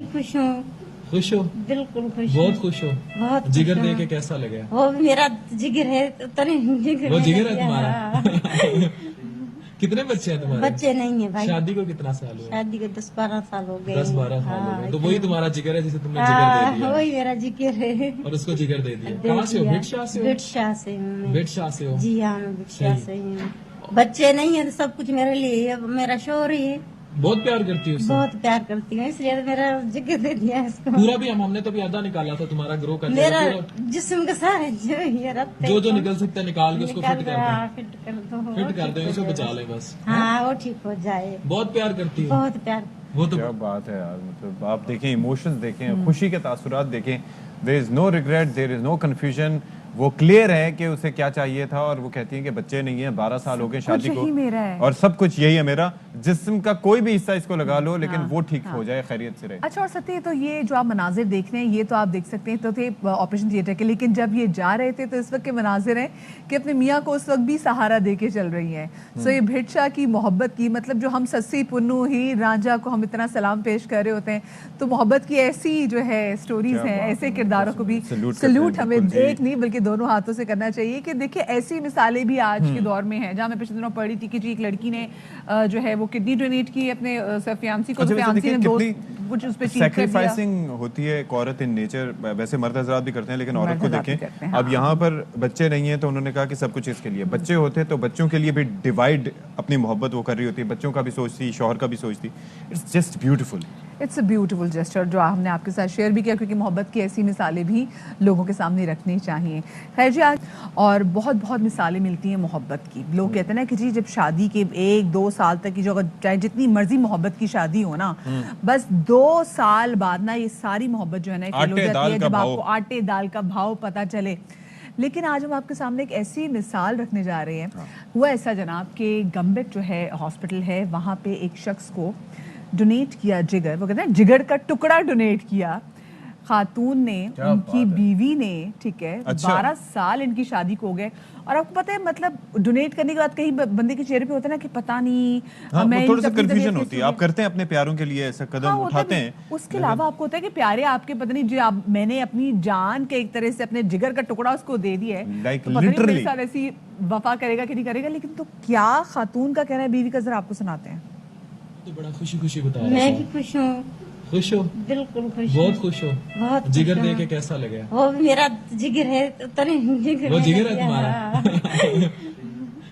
खुश हूँ। खुश हो? बिल्कुल खुश बहुत हूँ। खुश हो? बहुत जिगर खुश दे हूँ। के कैसा लगा? वो भी मेरा जिगर है तो नहीं जिगर वो मेरा जिगर है दिया। तुम्हारा? कितने बच्चे हैं तुम्हारे? बच्चे नहीं है भाई। शादी को कितना साल हुआ? शादी को 10-12 साल हो गए। 10-12 साल हो गए। तो वही इतना- तुम्हारा जिगर है जिसे तुमने जिगर दे दिया वही मेरा जिगर है। और उसको जिगर दे दिया। दे कहाँ से हो? दिया। बिटशाह से हो? बिटशाह से हूँ मैं। बिटशाह से हो? जी हाँ, मैं बिटशाह सही। से ही हूँ। बच्चे नहीं है तो सब कुछ मेरे लिए है। मेरा शोर ही है। बहुत प्यार करती हो उससे? बहुत प्यार करती हूँ इसलिए तो मेरा जिगर दे दिया है इसको। पूरा भी हमने तो भी आधा निकाला था तुम्हारा ग्रो कर मेरा जाएगा पूरा। जिस्म के सारे जो ये रखते जो जो निकल सकता है निकाल के उसको फिट कर दें। फिट कर दो। फिट कर दें, उसे बचा लें बस। हाँ वो ठीक हो जाए। बहुत प्यार करती हो? बहुत प्यार। वो तो क्या बात है यार। मतलब आप देखें, इमोशंस देखें, खुशी के तासुरात देखें। There is no regret, there is no confusion. वो क्लियर है कि उसे क्या चाहिए था और वो कहती है कि बच्चे नहीं है, 12 साल हो गए शादी को मेरा है। और सब कुछ यही है मेरा। जिस्म का कोई भी हिस्सा इसको लगा लो लेकिन हाँ, वो ठीक हाँ। हो जाए, खैरियत से रहे। अच्छा, और सत्य तो ये जो आप मनाजिर देख रहे हैं ये तो आप देख सकते हैं तो थे ऑपरेशन थिएटर के, लेकिन जब ये जा रहे थे तो इस वक्त के मनाजिर हैं कि अपने मियाँ को उस वक्त भी सहारा दे के चल रही हैं। सो ये भिटशाह की मोहब्बत की, मतलब जो हम सस्सी पुन्नू हीर रांझा को हम इतना सलाम पेश कर रहे होते हैं, तो मोहब्बत की ऐसी जो है स्टोरीज क्या हैं, बात ऐसे है, किरदारों को भी सैल्यूट करते सल्यूट हैं, हमें बिल्कुल जी। एक नहीं बल्कि दोनों हाथों से करना चाहिए कि देखिए ऐसी मिसालें भी आज के दौर में हैं। जहाँ मैं पिछले दिनों पढ़ी थी कि जी एक लड़की ने जो है वो किडनी डोनेट की अपने फियांसी को, अच्छा, तो वैसे फियांसी देखिए ने दो कितनी कुछ उस पे चीट कर दिया। सैक्रिफाइसिंग होती है एक औरत इन नेचर। वैसे मर्द हजरात भी करते हैं लेकिन औरत मर्द को हजरात भी देखें। करते हैं, अब हाँ। यहाँ पर बच्चे नहीं है तो उन्होंने कहा कि सब कुछ इसके लिए। बच्चे होते तो बच्चों के लिए भी डिवाइड अपनी मोहब्बत वो कर रही होती है, बच्चों का भी सोचती, शौहर का भी सोचती। It's just beautiful. It's a beautiful gesture जो हमने आपके साथ शेयर भी किया, क्योंकि मोहब्बत की ऐसी मिसालें भी लोगों के सामने रखनी चाहिए। खैर जी, आज और बहुत बहुत मिसालें मिलती हैं मोहब्बत की। लोग कहते हैं ना कि जी जब शादी के 1-2 साल तक की जो, अगर चाहे जितनी मर्जी मोहब्बत की शादी हो ना, बस 2 साल बाद ना ये सारी मोहब्बत जो है ना फेल हो आटे जाती दाल है, का जब भाव। आपको आटे दाल का भाव पता चले। लेकिन आज हम आपके सामने एक ऐसी मिसाल रखने जा रहे हैं। हुआ ऐसा जनाब कि गम्बेट जो है हॉस्पिटल है, वहाँ पे एक शख्स को डोनेट किया जिगर, वो कहते हैं जिगर का टुकड़ा डोनेट किया खातून ने, क्या उनकी बात है। बीवी ने, ठीक है। अच्छा। 12 साल इनकी शादी को हो गए। और आपको पता है मतलब डोनेट करने के बाद कहीं बंदे के चेहरे पे होता है ना कि पता नहीं, हाँ, मैं थोड़ा सा अपनी तबीयत कंफ्यूजन होती है। कैसी आप करते हैं अपने प्यारों के लिए ऐसा कदम हाँ, होता उठाते भी। हैं। उसके अलावा आपको होता है कि प्यारे आपके, पता नहीं जी आप, मैंने अपनी जान के एक तरह से अपने जिगर का टुकड़ा उसको दे दिया है, Like तो पता नहीं मेरे literally। साथ ऐसी वफा करेगा कि नहीं करेगा। लेकिन तो क्या खातून का कहना है बीवी का, जरा आपको सुनाते हैं। तो बड़ा खुशी खुशी बता रहा मैं था। भी खुश हूँ। खुश हो? बिल्कुल खुश बहुत हूँ। खुश हो? बहुत जिगर खुश दे हूँ। के कैसा लगा? वो भी मेरा जिगर है तो नहीं जिगर वो मेरा जिगर है दिया। तुम्हारा?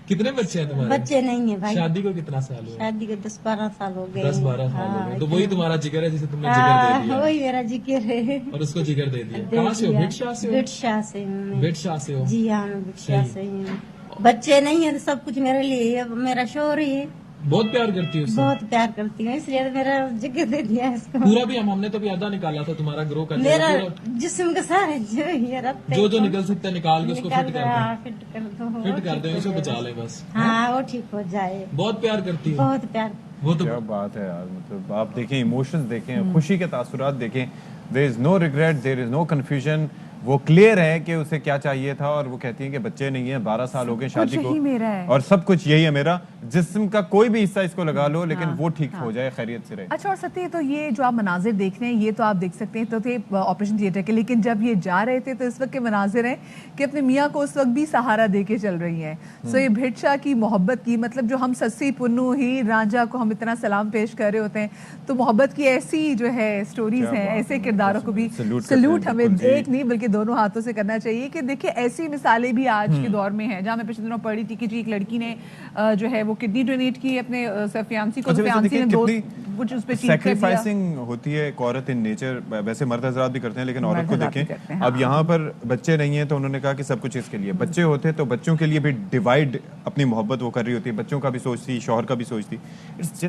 कितने बच्चे हैं तुम्हारे? बच्चे नहीं है भाई। शादी को कितना साल हुआ? शादी को 10-12 साल हो गए। 10-12 साल हो गए। तो इतना- वही तुम्हारा जिगर है जिसे तुमने जिगर दे दिया वही मेरा जिगर है। और उसको जिगर दे दिया। दे कहाँ से हो? दिया। बिटशाह से हो? बिटशाह से हूँ मैं। बिटशाह से हो? जी हाँ, मैं बिटशाह सही। से ही हूँ। बच्चे नहीं है तो सब कुछ मेरे लिए है। मेरा शोर ही है। बहुत प्यार करती हो उससे? बहुत प्यार करती हूँ इसलिए तो मेरा जिगर दे दिया है इसको। पूरा भी हमने तो भी आधा निकाला था तुम्हारा ग्रो कर मेरा जाएगा पूरा। जिस्म के सारे जो ये रखते जो जो निकल सकता है निकाल के उसको फिट कर दें। फिट कर दो। फिट कर दें, उसे बचा लें बस। हाँ वो ठीक हो जाए। बहुत प्यार करती हो? बहुत प्यार। वो तो क्या बात है यार। मतलब आप देखें, इमोशंस देखें, खुशी के तासुरात देखें। There is no regret, there is no confusion. वो क्लियर है कि उसे क्या चाहिए था और वो कहती है कि बच्चे नहीं है, 12 साल हो गए शादी को मेरा है। और सब कुछ यही है मेरा। जिस्म का कोई भी हिस्सा इसको लगा लो लेकिन वो ठीक हाँ। हो जाए, खैरियत से रहे। अच्छा, और सत्य तो ये जो आप मनाजिर देख रहे हैं ये तो आप देख सकते हैं तो थे ऑपरेशन थिएटर के, लेकिन जब ये जा रहे थे तो इस वक्त के मनाजिर हैं कि अपने मियाँ को उस वक्त भी सहारा दे के चल रही हैं। सो ये भिटशाह की मोहब्बत की, मतलब जो हम सस्सी पुन्नू हीर रांझा को हम इतना सलाम पेश कर रहे होते हैं, तो मोहब्बत की ऐसी जो है स्टोरीज क्या हैं, बात ऐसे है, किरदारों को भी सैल्यूट करते हैं, सल्यूट हमें बिल्कुल जी। एक नहीं बल्कि दोनों हाथों से करना चाहिए कि देखिए ऐसी मिसालें भी आज के दौर में हैं। जहाँ मैं पिछले दिनों पढ़ी थी कि जी एक लड़की ने जो है वो किडनी डोनेट की अपने फियांसी को, अच्छा, तो वैसे फियांसी देखिए ने दो कितनी कुछ उस पे चीट कर दिया। सैक्रिफाइसिंग होती है एक औरत इन नेचर। वैसे मर्द हजरात भी करते हैं लेकिन औरत मर्द को हजरात भी देखें। करते हैं, अब हाँ। यहाँ पर बच्चे नहीं है तो उन्होंने कहा कि सब कुछ इसके लिए। बच्चे होते तो बच्चों के लिए भी डिवाइड अपनी मोहब्बत वो कर रही होती है, बच्चों का भी सोचती, शौहर का भी सोचती। इट्स